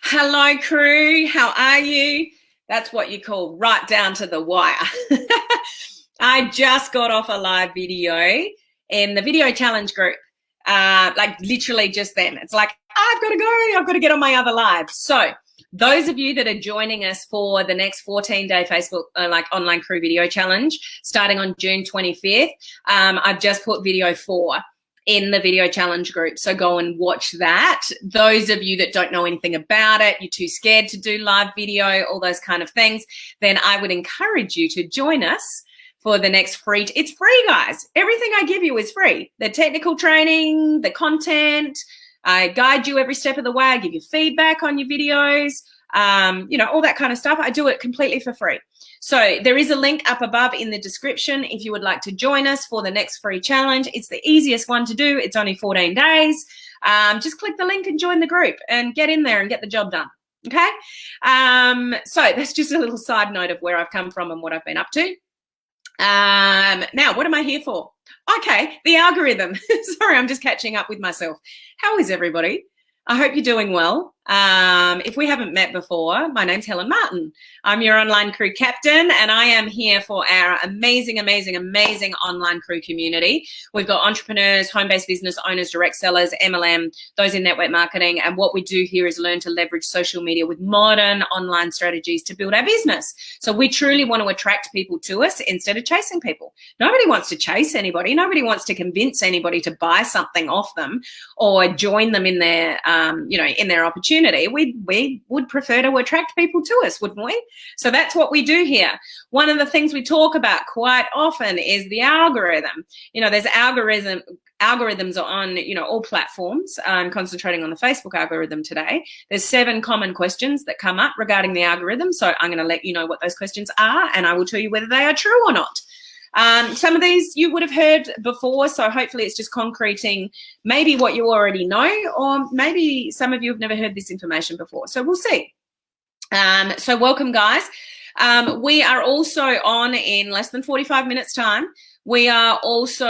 Hello, crew. How are you? That's what you call right down to the wire. I just got off a live video in the video challenge group, like literally just then. It's like, I've got to go. I've got to get on my other live. So those of you that are joining us for the next 14-day Facebook online crew video challenge starting on June 25th, I've just put video 4 in the video challenge group. So go and watch that. Those of you that don't know anything about it, you're too scared to do live video, all those kind of things, then I would encourage you to join us for the next free. It's free, guys. Everything I give you is free. The technical training, the content, I guide you every step of the way. I give you feedback on your videos, all that kind of stuff. I do it completely for free. So there is a link up above in the description if you would like to join us for the next free challenge. It's the easiest one to do. It's only 14 days. Just click the link and join the group and get in there and get the job done. Okay? So that's just a little side note of where I've come from and what I've been up to. Now, what am I here for? Okay, the algorithm. Sorry, I'm just catching up with myself. How is everybody? I hope you're doing well. If we haven't met before, my name's Helen Martin. I'm your online crew captain, and I am here for our amazing, amazing, amazing online crew community. We've got entrepreneurs, home-based business owners, direct sellers, MLM, those in network marketing, and what we do here is learn to leverage social media with modern online strategies to build our business. So we truly want to attract people to us instead of chasing people. Nobody wants to chase anybody. Nobody wants to convince anybody to buy something off them or join them in their, in their opportunity. We would prefer to attract people to us, wouldn't we? So that's what we do here. One of the things we talk about quite often is the algorithm. There's algorithms on, all platforms. I'm concentrating on the Facebook algorithm today. There's 7 common questions that come up regarding the algorithm. So I'm going to let you know what those questions are, and I will tell you whether they are true or not. Some of these you would have heard before, so hopefully it's just concreting maybe what you already know, or maybe some of you have never heard this information before. So we'll see. So welcome, guys. We are also on in less than 45 minutes time. We are also,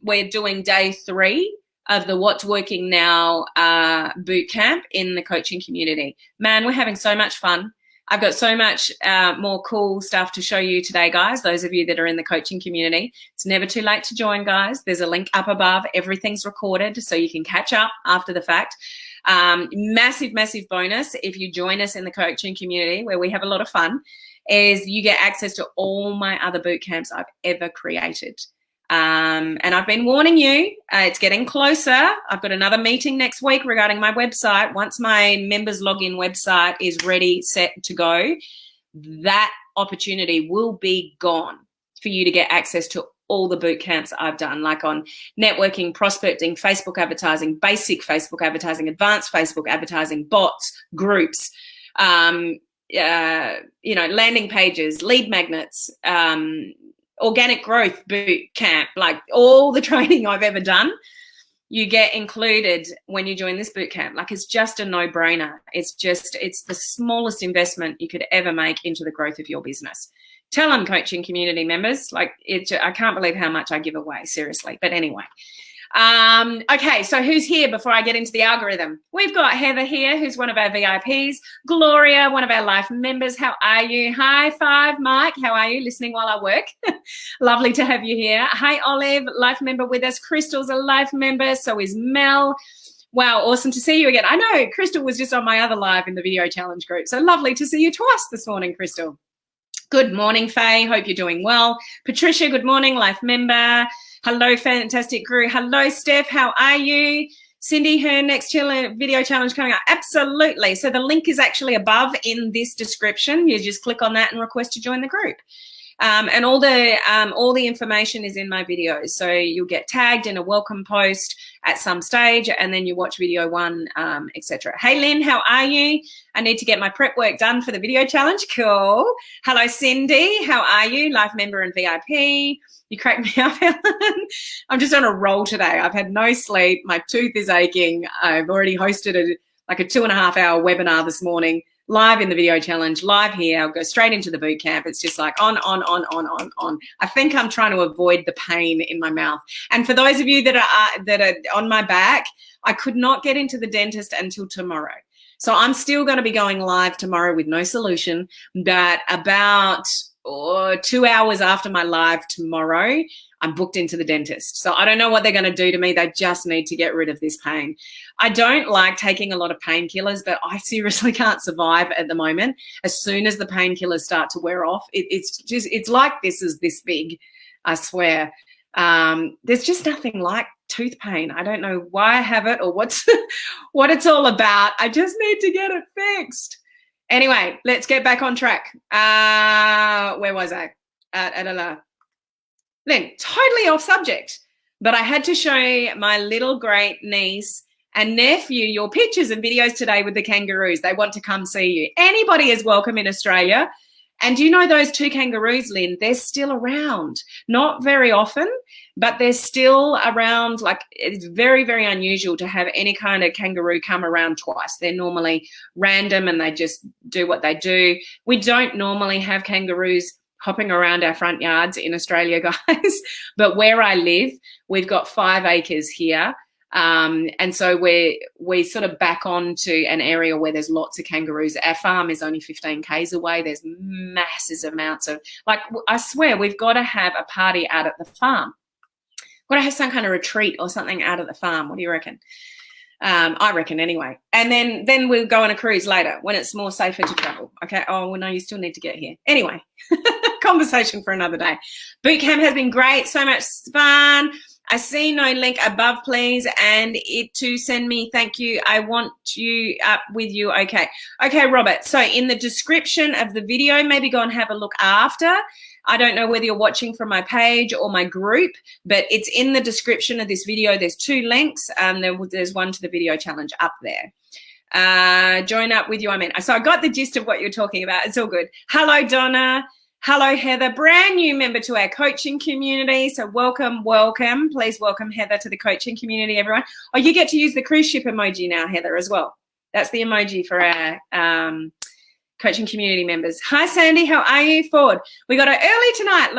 we're doing day 3 of the What's Working Now boot camp in the coaching community. Man, we're having so much fun. I've got so much more cool stuff to show you today, guys, those of you that are in the coaching community. It's never too late to join, guys. There's a link up above. Everything's recorded, so you can catch up after the fact. Massive, massive bonus if you join us in the coaching community, where we have a lot of fun, is you get access to all my other boot camps I've ever created. And I've been warning you, it's getting closer. I've got another meeting next week regarding my website. Once my members login website is ready, set to go, that opportunity will be gone for you to get access to all the boot camps I've done, like on networking, prospecting, Facebook advertising, basic Facebook advertising, advanced Facebook advertising, bots, groups, landing pages, lead magnets, organic growth boot camp, like all the training I've ever done, you get included when you join this boot camp. Like, it's just a no-brainer. It's the smallest investment you could ever make into the growth of your business. Tell them, coaching community members, I can't believe how much I give away, seriously. But anyway. Okay, so who's here before I get into the algorithm? We've got Heather here, who's one of our VIPs. Gloria, one of our life members. How are you? High five, Mike. How are you? Listening while I work. Lovely to have you here. Hi, Olive, life member with us. Crystal's a life member. So is Mel. Wow, awesome to see you again. I know Crystal was just on my other live in the video challenge group. So lovely to see you twice this morning, Crystal. Good morning, Faye. Hope you're doing well. Patricia, good morning, life member. Hello, fantastic crew. Hello, Steph. How are you? Cindy, her next video challenge coming up. Absolutely. So the link is actually above in this description. You just click on that and request to join the group. And all the information is in my videos. So you'll get tagged in a welcome post at some stage, and then you watch video 1, etc. Hey, Lynn, how are you? I need to get my prep work done for the video challenge. Cool. Hello, Cindy. How are you? Life member and VIP. You crack me up, Helen. I'm just on a roll today. I've had no sleep. My tooth is aching. I've already hosted a 2.5-hour webinar this morning, live in the video challenge, live here. I'll go straight into the boot camp. It's just like on. I think I'm trying to avoid the pain in my mouth. And for those of you that are on my back, I could not get into the dentist until tomorrow. So I'm still going to be going live tomorrow with no solution, but about 2 hours after my live tomorrow, I'm booked into the dentist. So I don't know what they're going to do to me. They just need to get rid of this pain. I don't like taking a lot of painkillers, but I seriously can't survive at the moment. As soon as the painkillers start to wear off, it's like this is this big, I swear. There's just nothing like tooth pain. I don't know why I have it or what it's all about. I just need to get it fixed. Anyway, let's get back on track. Where was I? Then totally off subject, but I had to show my little great niece and nephew your pictures and videos today with the kangaroos. They want to come see you. Anybody is welcome in Australia. And do you know those 2 kangaroos, Lynn? They're still around. Not very often, but they're still around. Like, it's very, very unusual to have any kind of kangaroo come around twice. They're normally random and they just do what they do. We don't normally have kangaroos hopping around our front yards in Australia, guys. But where I live, we've got 5 acres here. And so we sort of back onto an area where there's lots of kangaroos. Our farm is only 15 k's away. There's massive amounts of, like, I swear we've got to have a party out at the farm. We've got to have some kind of retreat or something out at the farm. What do you reckon? I reckon anyway. And then we'll go on a cruise later when it's more safer to travel. Okay. Oh, well, no, you still need to get here. Anyway, conversation for another day. Boot camp has been great. So much fun. I see no link above, please. And it to send me, thank you. I want you up with you. Okay. Okay, Robert. So in the description of the video, maybe go and have a look after. I don't know whether you're watching from my page or my group, but it's in the description of this video. There's 2 links. There's one to the video challenge up there. Join up with you. So I got the gist of what you're talking about. It's all good. Hello, Donna. Hello, Heather. Brand new member to our coaching community. So welcome, welcome. Please welcome Heather to the coaching community, everyone. Oh, you get to use the cruise ship emoji now, Heather, as well. That's the emoji for our coaching community members. Hi, Sandy. How are you? Ford. We got an early tonight,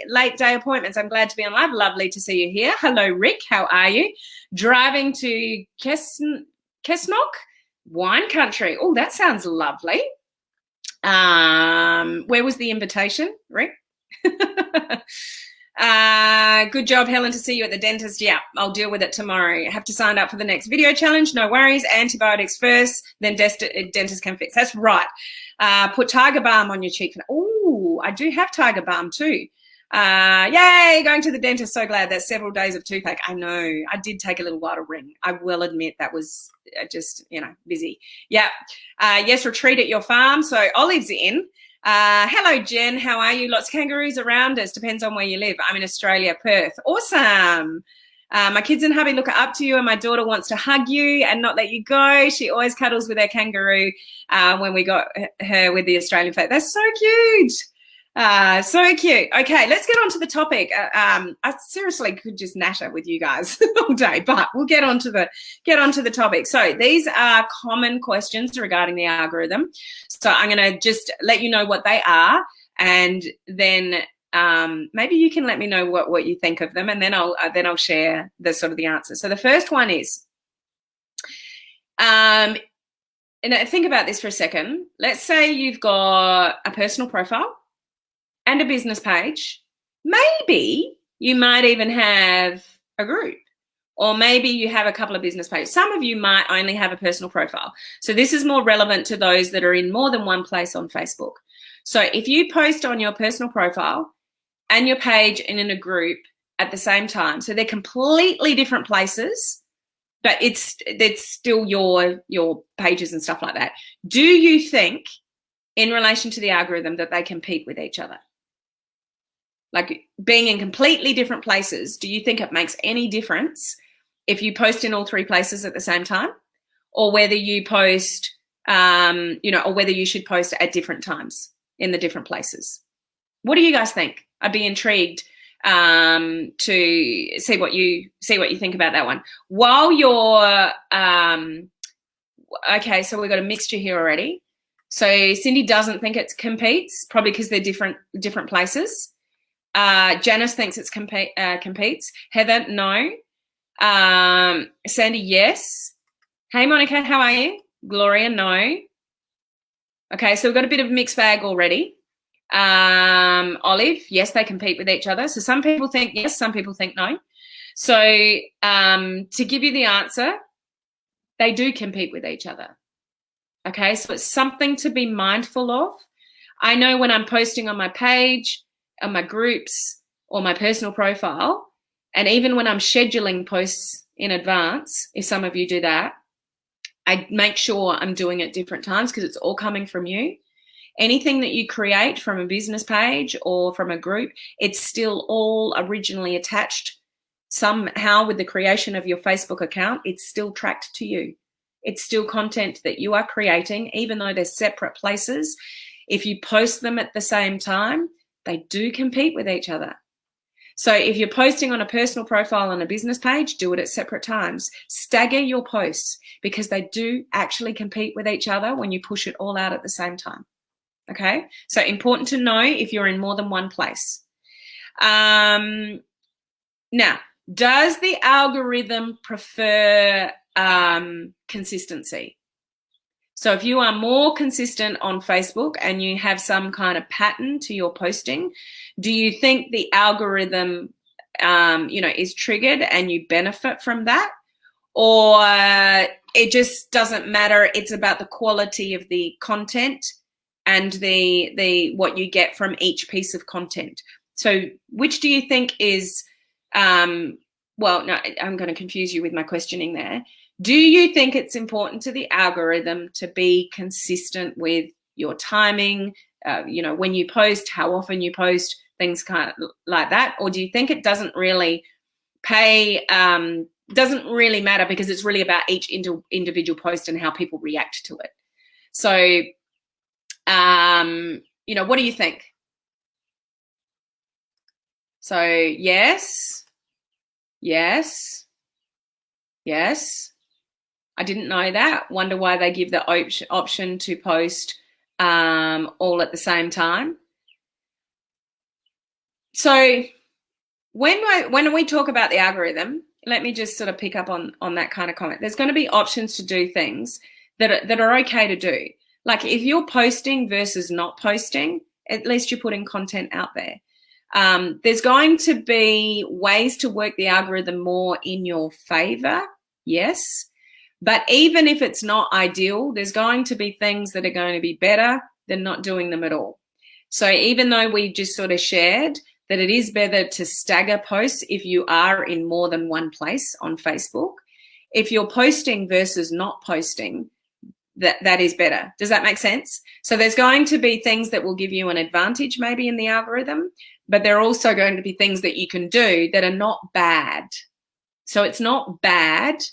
late day appointments. I'm glad to be on live. Lovely to see you here. Hello, Rick. How are you? Driving to Kesnock, wine country. Oh, that sounds lovely. Where was the invitation, Rick? Good job, Helen, to see you at the dentist. Yeah, I'll deal with it tomorrow. I have to sign up for the next video challenge. No worries. Antibiotics first, then dentist can fix. That's right. Put Tiger Balm on your cheek. Oh, I do have Tiger Balm too. Yay, going to the dentist. So glad. That's several days of toothache. I know. I did take a little while to ring. I will admit that was just, busy. Yeah. Yes, retreat at your farm. So Olive's in. Hello, Jen. How are you? Lots of kangaroos around us. Depends on where you live. I'm in Australia, Perth. Awesome. My kids and hubby look up to you, and my daughter wants to hug you and not let you go. She always cuddles with her kangaroo when we got her with the Australian flag. That's so cute. So cute. Okay, let's get on to the topic. I seriously could just natter with you guys all day, but we'll get on to the topic. So these are common questions regarding the algorithm. So I'm going to just let you know what they are, and then maybe you can let me know what you think of them, and then I'll share the sort of the answers. So the first one is, and think about this for a second. Let's say you've got a personal profile and a business page. Maybe you might even have a group, or maybe you have a couple of business pages. Some of you might only have a personal profile. So this is more relevant to those that are in more than one place on Facebook. So if you post on your personal profile and your page and in a group at the same time, so they're completely different places, but it's still your pages and stuff like that. Do you think, in relation to the algorithm, that they compete with each other? Like, being in completely different places, do you think it makes any difference if you post in all 3 places at the same time, or whether you post, or whether you should post at different times in the different places? What do you guys think? I'd be intrigued to see what you think about that one. While you're okay, so we've got a mixture here already. So Cindy doesn't think it competes, probably because they're different places. Janice thinks it's competes. Heather, no. Sandy, yes. Hey, Monica, how are you? Gloria, no. Okay, so we've got a bit of a mixed bag already. Olive, yes, they compete with each other. So some people think yes, some people think no. So to give you the answer, they do compete with each other. Okay, so it's something to be mindful of. I know when I'm posting on my page, on my groups, or my personal profile, and even when I'm scheduling posts in advance, if some of you do that, I make sure I'm doing it different times because it's all coming from you. Anything that you create from a business page or from a group, it's still all originally attached somehow with the creation of your Facebook account. It's still tracked to you. It's still content that you are creating, even though they're separate places. If you post them at the same time, they do compete with each other. So if you're posting on a personal profile on a business page, do it at separate times. Stagger your posts because they do actually compete with each other when you push it all out at the same time. Okay, so important to know if you're in more than one place. Now, does the algorithm prefer consistency? So if you are more consistent on Facebook and you have some kind of pattern to your posting, do you think the algorithm, is triggered and you benefit from that? Or it just doesn't matter, it's about the quality of the content and the what you get from each piece of content? So which do you think is, well, no, I'm going to confuse you with my questioning there. Do you think it's important to the algorithm to be consistent with your timing, when you post, how often you post, things kind of like that? Or do you think it doesn't really doesn't really matter because it's really about each individual post and how people react to it? So, what do you think? So yes. I didn't know that. Wonder why they give the option to post all at the same time. So when we talk about the algorithm, let me just sort of pick up on that kind of comment. There's going to be options to do things that are okay to do. Like if you're posting versus not posting, at least you're putting content out there. There's going to be ways to work the algorithm more in your favor, yes. But even if it's not ideal, there's going to be things that are going to be better than not doing them at all. So even though we just sort of shared that it is better to stagger posts if you are in more than one place on Facebook, if you're posting versus not posting, that is better. Does that make sense? So there's going to be things that will give you an advantage maybe in the algorithm, but there are also going to be things that you can do that are not bad. So it's not bad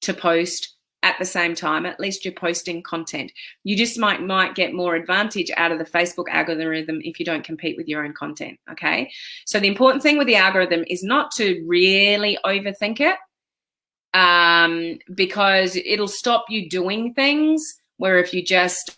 to post at the same time. At least you're posting content. You just might get more advantage out of the Facebook algorithm if you don't compete with your own content, okay? So the important thing with the algorithm is not to really overthink it, because it'll stop you doing things where if you just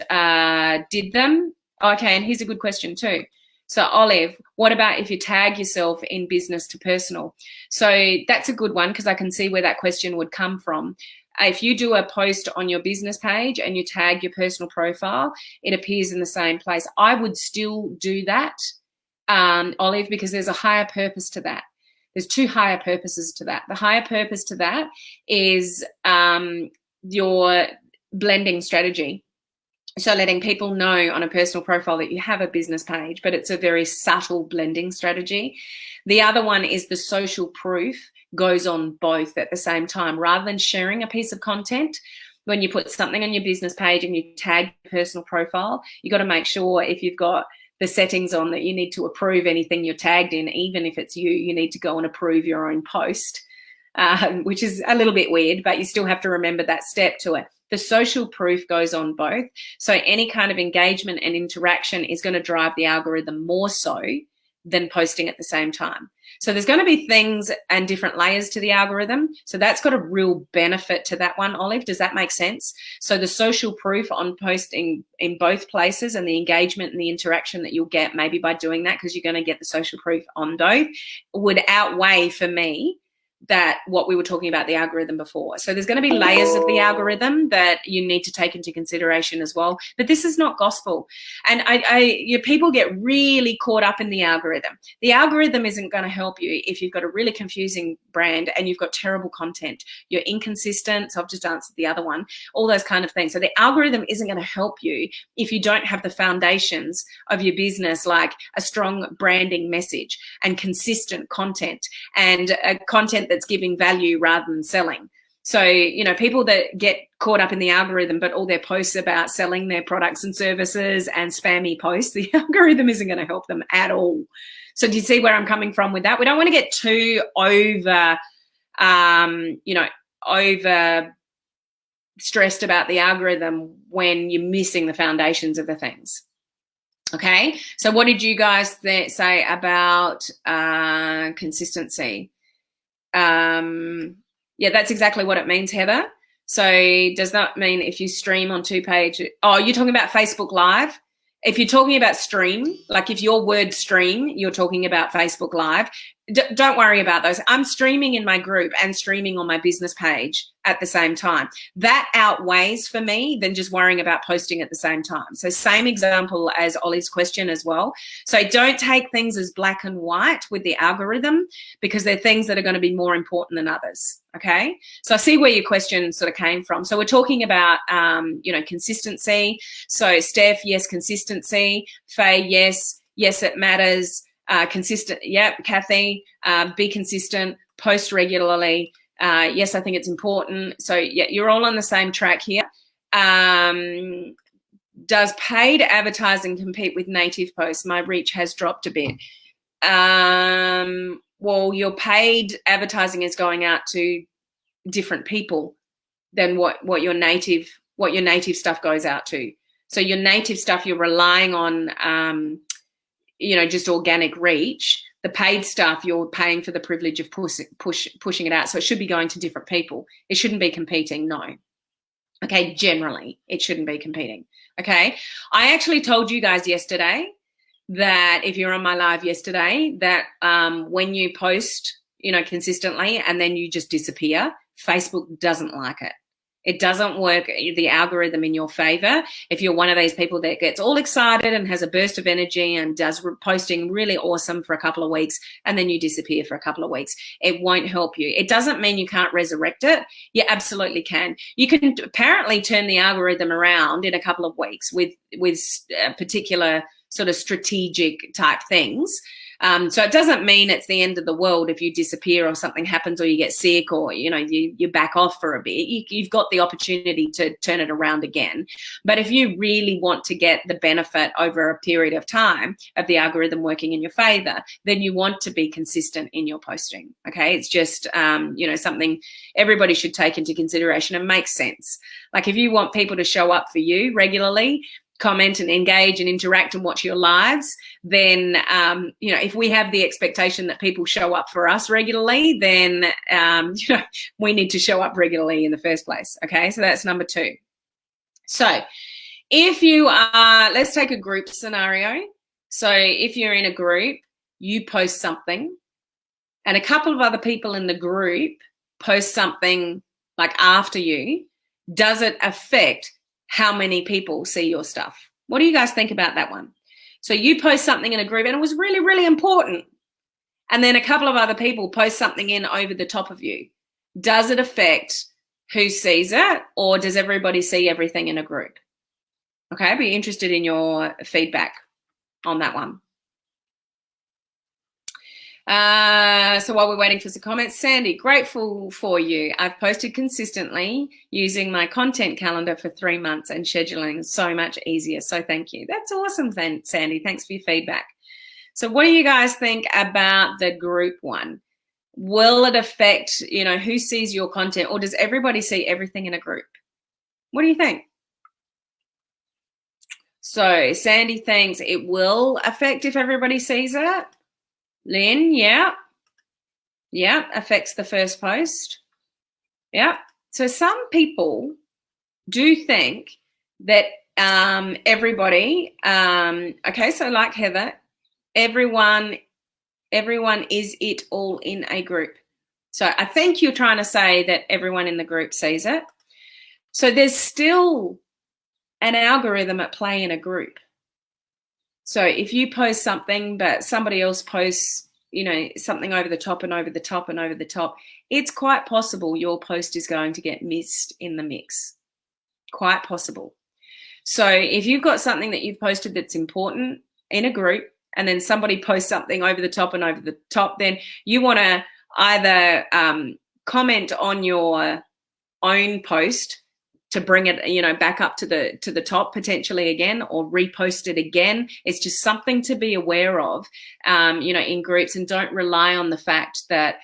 did them. Okay, and here's a good question too. So Olive, what about if you tag yourself in business to personal? So that's a good one because I can see where that question would come from. If you do a post on your business page and you tag your personal profile, it appears in the same place. I would still do that, Olive, because there's a higher purpose to that. There's two higher purposes to that. The higher purpose to that is your blending strategy. So letting people know on a personal profile that you have a business page, but it's a very subtle blending strategy. The other one is the social proof goes on both at the same time. Rather than sharing a piece of content, when you put something on your business page and you tag your personal profile, you got to make sure if you've got the settings on that you need to approve anything you're tagged in, even if it's you need to go and approve your own post, which is a little bit weird, but you still have to remember that step to it. The social proof goes on both. So any kind of engagement and interaction is going to drive the algorithm more so than posting at the same time. So there's going to be things and different layers to the algorithm. So that's got a real benefit to that one, Olive. Does that make sense? So the social proof on posting in both places and the engagement and the interaction that you'll get maybe by doing that, because you're going to get the social proof on both, would outweigh for me that what we were talking about the algorithm before. So there's going to be layers of the algorithm that you need to take into consideration as well. But this is not gospel. And people get really caught up in the algorithm. The algorithm isn't going to help you if you've got a really confusing brand and you've got terrible content. You're inconsistent. So I've just answered the other one, all those kind of things. So the algorithm isn't going to help you if you don't have the foundations of your business, like a strong branding message and consistent content and content that's giving value rather than selling. So, people that get caught up in the algorithm, but all their posts about selling their products and services and spammy posts, the algorithm isn't going to help them at all. So do you see where I'm coming from with that? We don't want to get too over stressed about the algorithm when you're missing the foundations of the things. Okay, so what did you guys say about consistency? Yeah, that's exactly what it means, Heather. So does that mean if you stream on 2 pages? Oh, you're talking about Facebook Live? If you're talking about stream, like if your word stream, you're talking about Facebook Live, don't worry about those. I'm streaming in my group and streaming on my business page at the same time. That outweighs for me than just worrying about posting at the same time. So same example as Ollie's question as well. So don't take things as black and white with the algorithm, because they're things that are going to be more important than others. Okay. So I see where your question sort of came from. So we're talking about, consistency. So Steph, yes, consistency. Faye, yes, it matters. Consistent. Yep. Kathy, be consistent, post regularly. Yes, I think it's important. So yeah, you're all on the same track here. Does paid advertising compete with native posts? My reach has dropped a bit. Well, your paid advertising is going out to different people than what your native stuff goes out to. So your native stuff, you're relying on just organic reach. The paid stuff, you're paying for the privilege of pushing it out. So it should be going to different people. It shouldn't be competing, no. Okay, generally, it shouldn't be competing. Okay, I actually told you guys yesterday that if you're on my live yesterday, that when you post, consistently and then you just disappear, Facebook doesn't like it. It doesn't work the algorithm in your favor. If you're one of these people that gets all excited and has a burst of energy and does posting really awesome for a couple of weeks and then you disappear for a couple of weeks, it won't help you. It doesn't mean you can't resurrect it. You absolutely can. You can apparently turn the algorithm around in a couple of weeks with particular sort of strategic type things. So it doesn't mean it's the end of the world if you disappear or something happens or you get sick or, you back off for a bit. You've got the opportunity to turn it around again. But if you really want to get the benefit over a period of time of the algorithm working in your favor, then you want to be consistent in your posting. Okay. It's just, something everybody should take into consideration and make sense. Like if you want people to show up for you regularly, comment and engage and interact and watch your lives, then, if we have the expectation that people show up for us regularly, then, we need to show up regularly in the first place. Okay. So that's number 2. So if you are, let's take a group scenario. So if you're in a group, you post something and a couple of other people in the group post something like after you, does it affect how many people see your stuff? What do you guys think about that one? So you post something in a group and it was really, really important. And then a couple of other people post something in over the top of you. Does it affect who sees it, or does everybody see everything in a group? Okay, I'd be interested in your feedback on that one. So while we're waiting for some comments, Sandy, grateful for you. I've posted consistently using my content calendar for 3 months and scheduling so much easier. So thank you. That's awesome, Sandy. Thanks for your feedback. So what do you guys think about the group one? Will it affect, who sees your content, or does everybody see everything in a group? What do you think? So Sandy thinks it will affect if everybody sees it. Lynn, yeah, affects the first post. Yeah. So some people do think that everybody, okay, so like Heather, everyone is it all in a group. So I think you're trying to say that everyone in the group sees it. So there's still an algorithm at play in a group. So if you post something, but somebody else posts, you know, something over the top and over the top and over the top, it's quite possible your post is going to get missed in the mix. Quite possible. So if you've got something that you've posted that's important in a group, and then somebody posts something over the top and over the top, then you want to either comment on your own post to bring it, you know, back up to the top potentially again, or repost it again. It's just something to be aware of, you know, in groups, and don't rely on the fact that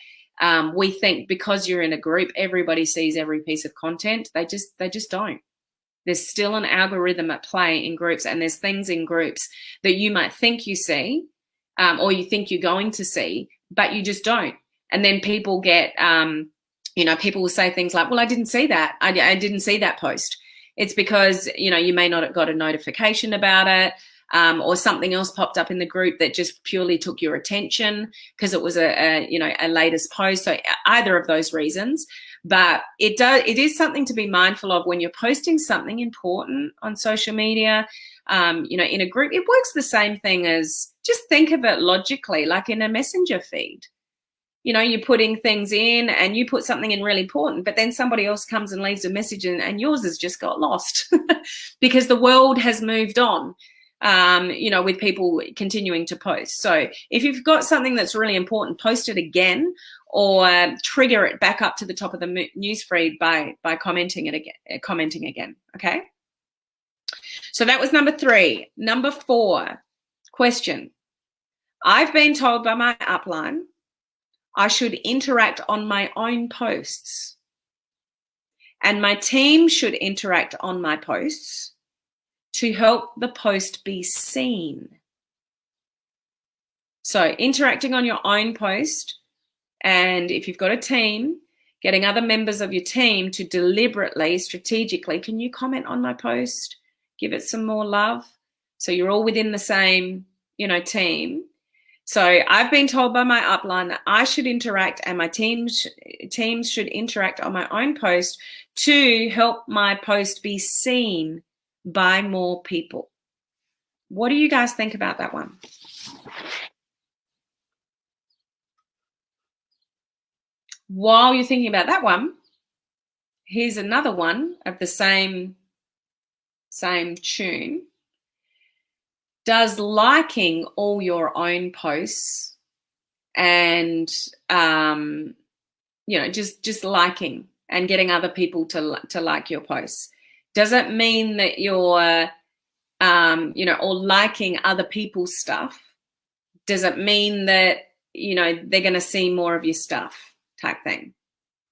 we think because you're in a group, everybody sees every piece of content. They just don't. There's still an algorithm at play in groups, and there's things in groups that you might think you see, or you think you're going to see, but you just don't. And then people get, you know, people will say things like, well, I didn't see that. I didn't see that post. It's because, you know, you may not have got a notification about it, or something else popped up in the group that just purely took your attention because it was a latest post. So either of those reasons. But it is something to be mindful of when you're posting something important on social media, you know, in a group. It works the same thing as, just think of it logically, like in a messenger feed. You know, you're putting things in and you put something in really important, but then somebody else comes and leaves a message and yours has just got lost because the world has moved on, you know, with people continuing to post. So if you've got something that's really important, post it again, or trigger it back up to the top of the newsfeed by commenting again. Okay. So that was number 3. Number 4 question. I've been told by my upline I should interact on my own posts, and my team should interact on my posts to help the post be seen. So interacting on your own post, and if you've got a team, getting other members of your team to deliberately, strategically, can you comment on my post? Give it some more love. So you're all within the same, you know, team. So I've been told by my upline that I should interact, and my teams should interact on my own post to help my post be seen by more people. What do you guys think about that one? While you're thinking about that one, here's another one of the same tune. Does liking all your own posts and, you know, just liking and getting other people to like your posts, does it mean that you're, you know, or liking other people's stuff, does it mean that, you know, they're going to see more of your stuff type thing?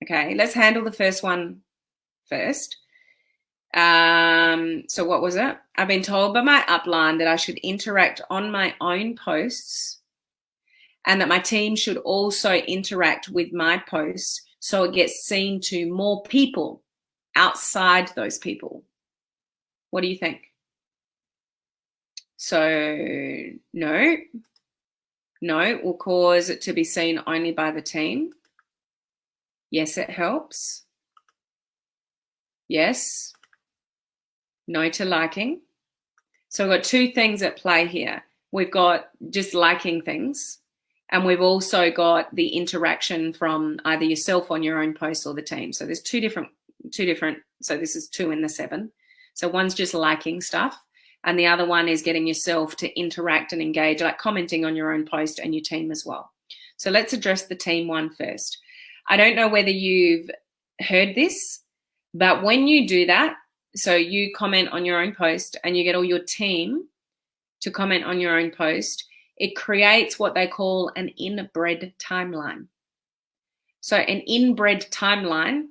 Okay, let's handle the first one first. So what was it? I've been told by my upline that I should interact on my own posts, and that my team should also interact with my posts so it gets seen to more people outside those people. What do you think? So no will cause it to be seen only by the team. Yes, it helps. Yes. No to liking. So we've got 2 things at play here. We've got just liking things, and we've also got the interaction from either yourself on your own post or the team. So there's two different, so this is 2 in the 7. So one's just liking stuff, and the other one is getting yourself to interact and engage, like commenting on your own post and your team as well. So let's address the team one first. I don't know whether you've heard this, but when you do that, so you comment on your own post and you get all your team to comment on your own post, it creates what they call an inbred timeline. So an inbred timeline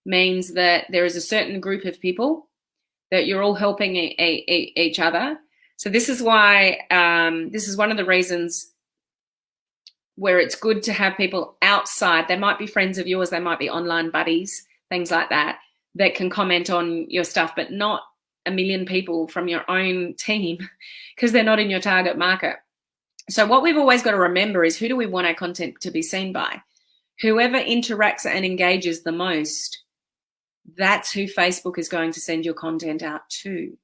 means that there is a certain group of people that you're all helping each other. So this is why, this is one of the reasons where it's good to have people outside. They might be friends of yours, they might be online buddies, things like that, that can comment on your stuff, but not a million people from your own team, because they're not in your target market. So what we've always got to remember is, who do we want our content to be seen by? Whoever interacts and engages the most, that's who Facebook is going to send your content out to.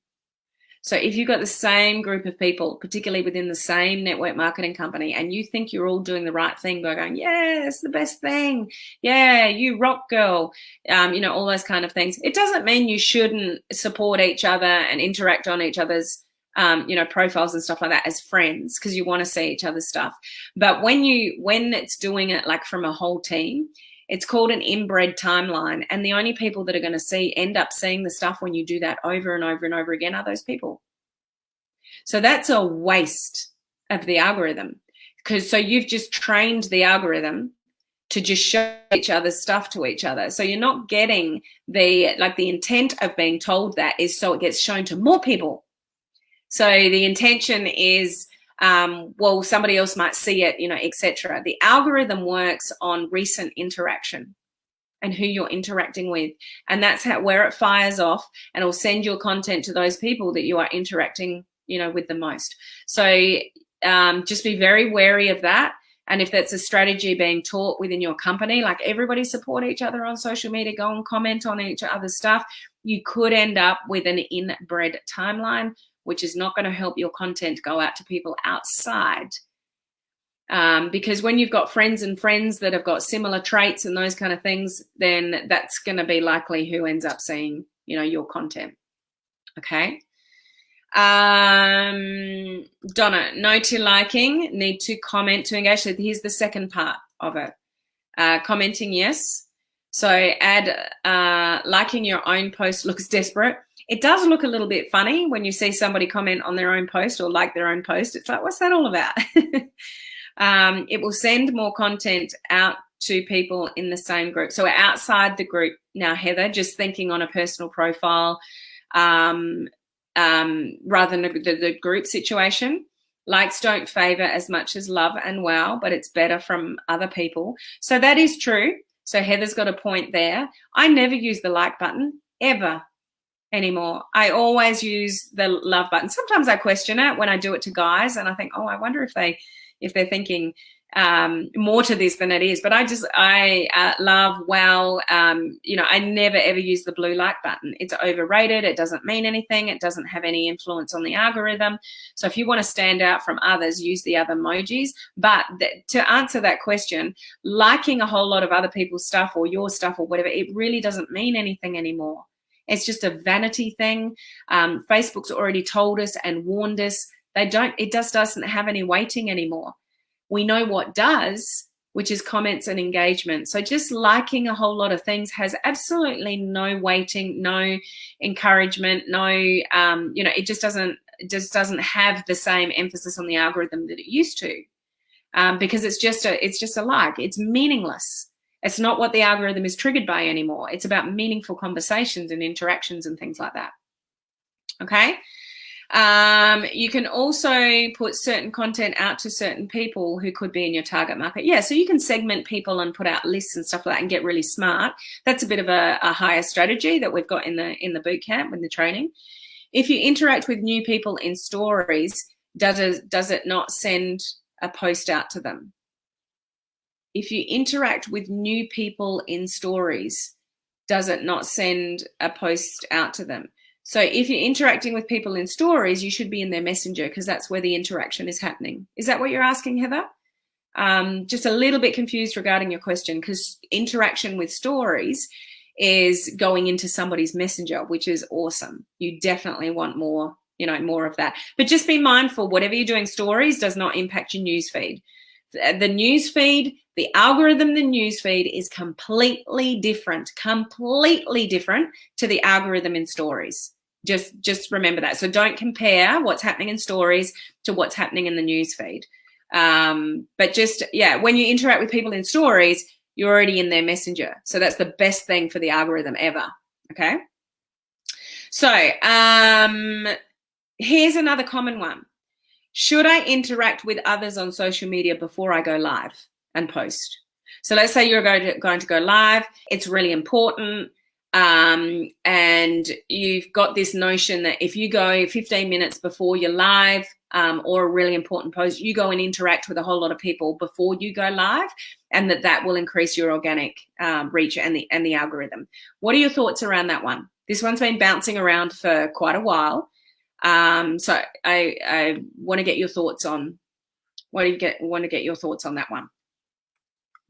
So if you've got the same group of people, particularly within the same network marketing company, and you think you're all doing the right thing by going, yeah, it's the best thing. Yeah, you rock, girl. All those kind of things. It doesn't mean you shouldn't support each other and interact on each other's, profiles and stuff like that as friends, because you want to see each other's stuff. But when it's doing it like from a whole team, it's called an inbred timeline. And the only people that are going to end up seeing the stuff when you do that over and over and over again are those people. So that's a waste of the algorithm. So you've just trained the algorithm to just show each other's stuff to each other. So you're not getting the intent of being told that is so it gets shown to more people. So the intention is, somebody else might see it, etc. The algorithm works on recent interaction and who you're interacting with. And that's where it fires off, and it'll send your content to those people that you are interacting, with the most. So just be very wary of that. And if that's a strategy being taught within your company, like everybody support each other on social media, go and comment on each other's stuff, you could end up with an inbred timeline, which is not going to help your content go out to people outside. Because when you've got friends and friends that have got similar traits and those kind of things, then that's going to be likely who ends up seeing, your content. Okay. Donna, no to liking, need to comment to engage. So here's the second part of it. Commenting, yes. So add liking your own post looks desperate. It does look a little bit funny when you see somebody comment on their own post or like their own post. It's like, what's that all about? It will send more content out to people in the same group. So we're outside the group now, Heather, just thinking on a personal profile rather than the group situation. Likes don't favor as much as love and wow, but it's better from other people. So that is true. So Heather's got a point there. I never use the like button, ever. Anymore. I always use the love button. Sometimes I question it when I do it to guys, and I think, I wonder if they're thinking more to this than it is. But I love, wow. I never ever use the blue like button. It's overrated. It doesn't mean anything. It doesn't have any influence on the algorithm. So if you want to stand out from others, use the other emojis. But to answer that question, liking a whole lot of other people's stuff or your stuff or whatever, it really doesn't mean anything anymore. It's just a vanity thing. Facebook's already told us and warned us. It just doesn't have any weighting anymore. We know what does, which is comments and engagement. So just liking a whole lot of things has absolutely no weighting, no encouragement, no, it just doesn't have the same emphasis on the algorithm that it used to, because it's just a like. It's meaningless. It's not what the algorithm is triggered by anymore. It's about meaningful conversations and interactions and things like that. Okay. You can also put certain content out to certain people who could be in your target market. Yeah, so you can segment people and put out lists and stuff like that and get really smart. That's a bit of a higher strategy that we've got in the boot camp, in the training. If you interact with new people in stories, does it not send a post out to them? If you interact with new people in stories, does it not send a post out to them? So if you're interacting with people in stories, you should be in their messenger, because that's where the interaction is happening. Is that what you're asking, Heather? Just a little bit confused regarding your question, because interaction with stories is going into somebody's messenger, which is awesome. You definitely want more, more of that. But just be mindful, whatever you're doing stories does not impact your newsfeed. The newsfeed, the algorithm, the newsfeed is completely different to the algorithm in stories. Just remember that. So don't compare what's happening in stories to what's happening in the newsfeed. But when you interact with people in stories, you're already in their messenger. So that's the best thing for the algorithm ever. Okay. So here's another common one. Should I interact with others on social media before I go live and post? So let's say you're going to go live. It's really important. And you've got this notion that if you go 15 minutes before you're live, or a really important post, you go and interact with a whole lot of people before you go live, and that will increase your organic reach and the algorithm. What are your thoughts around that one? This one's been bouncing around for quite a while. So I want to get your thoughts on want to get your thoughts on that one.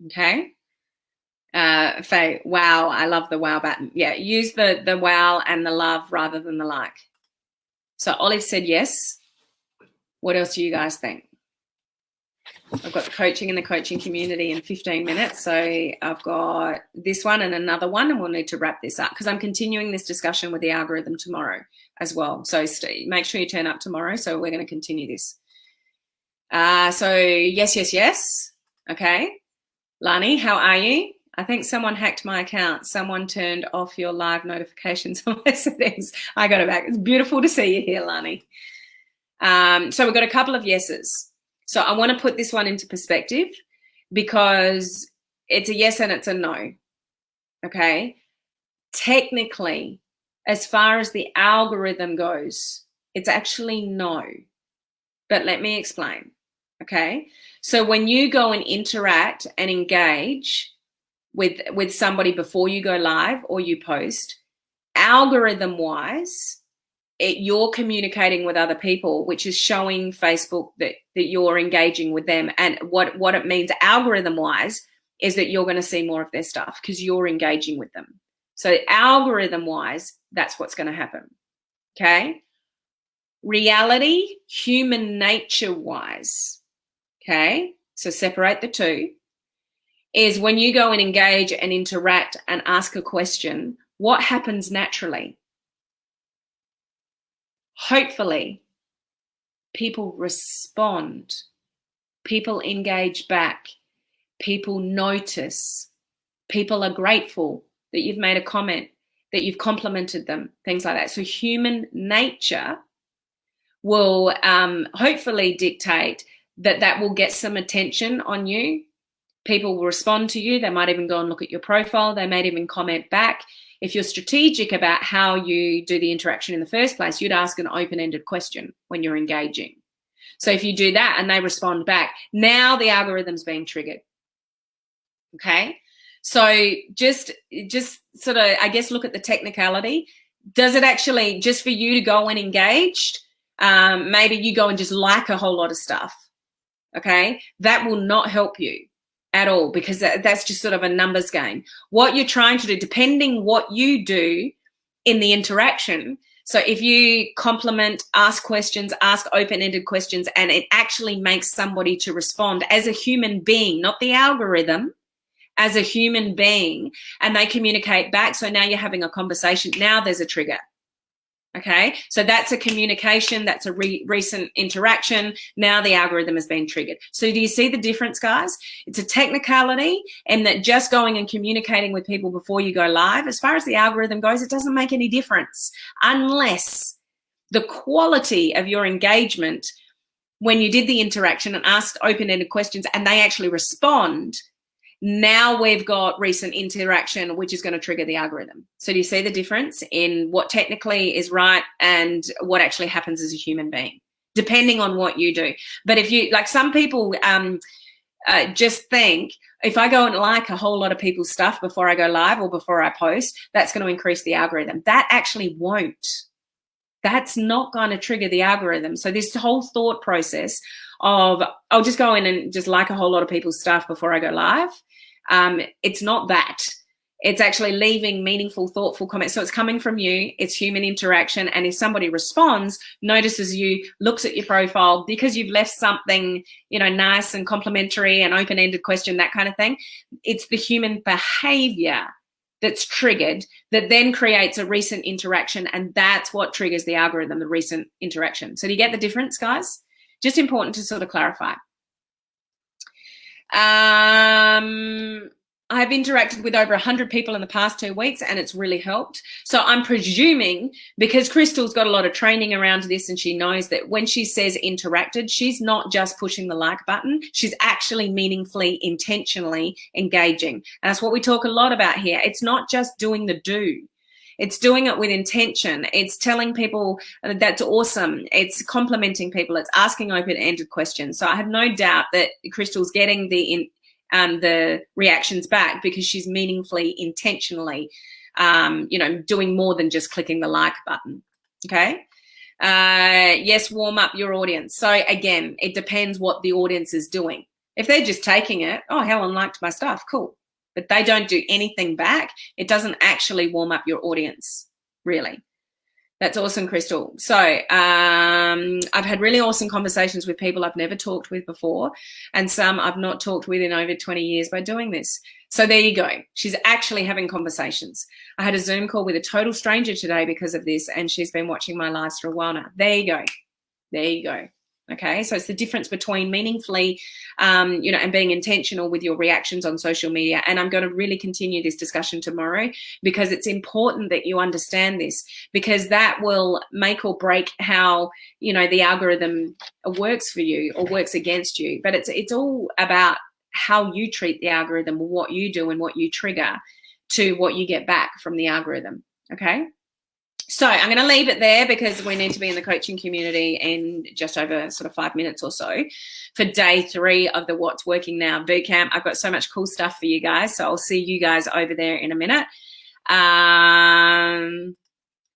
Okay. Faye, wow, I love the wow button. Yeah, use the wow and the love rather than the like. So Olive said yes. What else do you guys think? I've got the coaching in the coaching community in 15 minutes. So I've got this one and another one, and we'll need to wrap this up because I'm continuing this discussion with the algorithm tomorrow as well. So make sure you turn up tomorrow. So we're going to continue this. So yes, yes, yes. Okay. Lani, how are you? I think someone hacked my account. Someone turned off your live notifications on my settings. I got it back. It's beautiful to see you here, Lani. So we've got a couple of yeses. So I want to put this one into perspective because it's a yes and it's a no. Okay. Technically, as far as the algorithm goes, it's actually no. But let me explain. Okay. So when you go and interact and engage with somebody before you go live or you post, algorithm wise, you're communicating with other people, which is showing Facebook that you're engaging with them. And what it means algorithm wise is that you're going to see more of their stuff because you're engaging with them. So algorithm wise, that's what's going to happen. Okay. Reality, human nature wise. Okay. So separate the two. Is when you go and engage and interact and ask a question, what happens naturally? Hopefully, people respond, people engage back, people notice, people are grateful that you've made a comment, that you've complimented them, things like that. So human nature will hopefully dictate that will get some attention on you. People will respond to you. They might even go and look at your profile. They might even comment back. If you're strategic about how you do the interaction in the first place, you'd ask an open-ended question when you're engaging. So if you do that and they respond back, now the algorithm's being triggered. Okay. So just sort of, I guess, look at the technicality. Does it actually, just for you to go and engage, maybe you go and just like a whole lot of stuff. Okay. That will not help you at all, because that's just sort of a numbers game. What you're trying to do, depending what you do in the interaction. So if you compliment, ask questions, ask open-ended questions, and it actually makes somebody to respond as a human being, not the algorithm, as a human being, and they communicate back. So now you're having a conversation. Now there's a trigger. Okay, so that's a communication, that's a recent interaction. Now the algorithm has been triggered. So do you see the difference, guys? It's a technicality, and that just going and communicating with people before you go live, as far as the algorithm goes, it doesn't make any difference unless the quality of your engagement when you did the interaction and asked open-ended questions and they actually respond. Now we've got recent interaction, which is going to trigger the algorithm. So do you see the difference in what technically is right and what actually happens as a human being, depending on what you do? But if you, like some people just think, if I go and like a whole lot of people's stuff before I go live or before I post, that's going to increase the algorithm. That actually won't. That's not going to trigger the algorithm. So this whole thought process of, I'll just go in and just like a whole lot of people's stuff before I go live. It's not that. It's actually leaving meaningful, thoughtful comments. So it's coming from you. It's human interaction. And if somebody responds, notices you, looks at your profile, because you've left something, nice and complimentary and open-ended question, that kind of thing, it's the human behavior that's triggered that then creates a recent interaction. And that's what triggers the algorithm, the recent interaction. So do you get the difference, guys? Just important to sort of clarify. I've interacted with over 100 people in the past 2 weeks and it's really helped. So I'm presuming, because Crystal's got a lot of training around this and she knows that when she says interacted, she's not just pushing the like button. She's actually meaningfully, intentionally engaging. And that's what we talk a lot about here. It's not just doing the do. It's doing it with intention. It's telling people that's awesome. It's complimenting people. It's asking open-ended questions. So I have no doubt that Crystal's getting the reactions back because she's meaningfully, intentionally, doing more than just clicking the like button. Okay. Yes, warm up your audience. So again, it depends what the audience is doing. If they're just taking it, oh, Helen liked my stuff, cool. But they don't do anything back, it doesn't actually warm up your audience, really. That's awesome, Crystal. So I've had really awesome conversations with people I've never talked with before, and some I've not talked with in over 20 years by doing this. So there you go. She's actually having conversations. I had a Zoom call with a total stranger today because of this, and she's been watching my lives for a while now. There you go. There you go. Okay, so it's the difference between meaningfully, and being intentional with your reactions on social media. And I'm going to really continue this discussion tomorrow because it's important that you understand this, because that will make or break how, the algorithm works for you or works against you. But it's all about how you treat the algorithm, what you do and what you trigger to what you get back from the algorithm. Okay. So I'm going to leave it there because we need to be in the coaching community in just over sort of 5 minutes or so for day 3 of the What's Working Now bootcamp. I've got so much cool stuff for you guys. So I'll see you guys over there in a minute.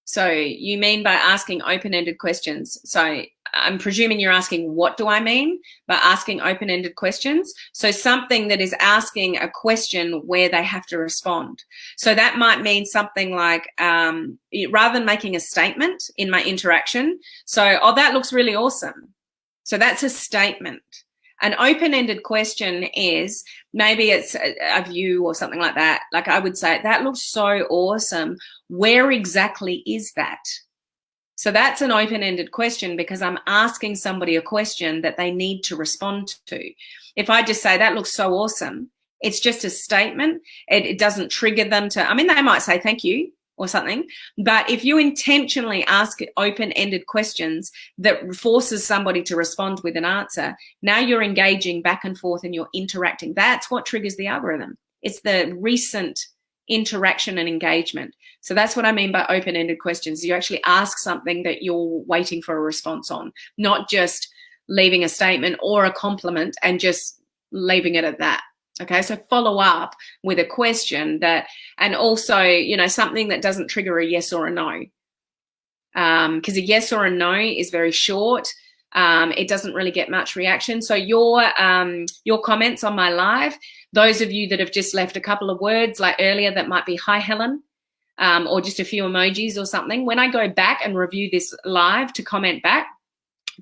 So you mean by asking open-ended questions. So I'm presuming you're asking, what do I mean by asking open-ended questions? So something that is asking a question where they have to respond. So that might mean something like, rather than making a statement in my interaction, so, oh, that looks really awesome. So that's a statement. An open-ended question is, maybe it's a view or something like that. Like I would say, that looks so awesome. Where exactly is that? So that's an open-ended question because I'm asking somebody a question that they need to respond to. If I just say, that looks so awesome, it's just a statement. It doesn't trigger them to, they might say thank you or something. But if you intentionally ask open-ended questions that forces somebody to respond with an answer, now you're engaging back and forth and you're interacting. That's what triggers the algorithm. It's the recent interaction and engagement. So that's what I mean by open-ended questions. You actually ask something that you're waiting for a response on, not just leaving a statement or a compliment and just leaving it at that. Okay, so follow up with a question that, and also, something that doesn't trigger a yes or a no. Because a yes or a no is very short. It doesn't really get much reaction. So your comments on my live, those of you that have just left a couple of words like earlier that might be hi Helen, or just a few emojis or something, when I go back and review this live to comment back,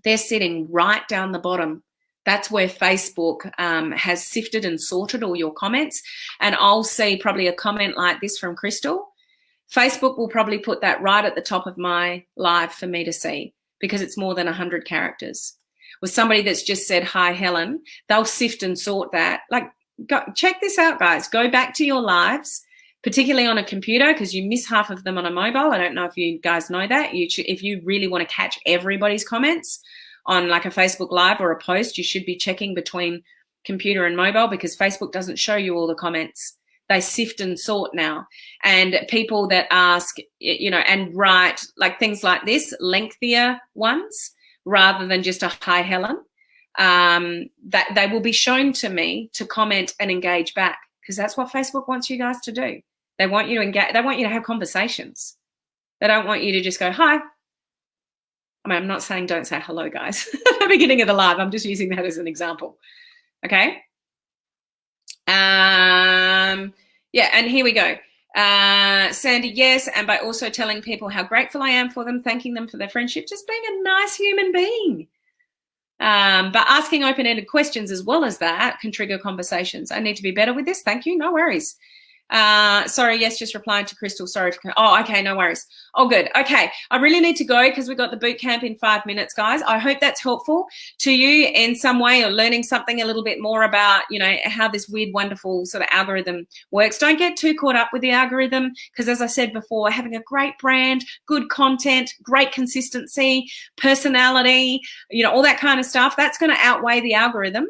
they're sitting right down the bottom. That's where Facebook has sifted and sorted all your comments. And I'll see probably a comment like this from Crystal. Facebook will probably put that right at the top of my live for me to see because it's more than 100 characters. With somebody that's just said, hi, Helen, they'll sift and sort that. Check this out, guys. Go back to your lives, particularly on a computer, because you miss half of them on a mobile. I don't know if you guys know that. If you really want to catch everybody's comments on like a Facebook Live or a post, you should be checking between computer and mobile because Facebook doesn't show you all the comments. They sift and sort now. And people that ask, and write like things like this, lengthier ones, rather than just a hi Helen, that they will be shown to me to comment and engage back because that's what Facebook wants you guys to do. They want you to engage. They want you to have conversations. They don't want you to just go, hi. I'm not saying don't say hello, guys, at the beginning of the live. I'm just using that as an example. Okay. Yeah, and here we go. Sandy, yes, and by also telling people how grateful I am for them, thanking them for their friendship, just being a nice human being. But asking open-ended questions as well as that can trigger conversations. I need to be better with this. Thank you. No worries. Sorry, yes, just replying to Crystal. Sorry. Oh, okay, no worries. Oh, good. Okay, I really need to go because we've got the boot camp in 5 minutes, guys. I hope that's helpful to you in some way or learning something a little bit more about, how this weird, wonderful sort of algorithm works. Don't get too caught up with the algorithm because, as I said before, having a great brand, good content, great consistency, personality, all that kind of stuff, that's going to outweigh the algorithm.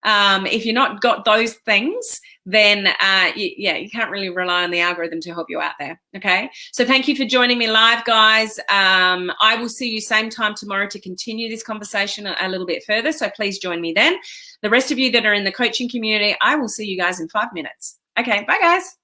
If you're not got those things, then you can't really rely on the algorithm to help you out there. Okay, so thank you for joining me live, guys. I will see you same time tomorrow to continue this conversation a little bit further, so please join me then. The rest of you that are in the coaching community, I will see you guys in 5 minutes. Okay, bye guys.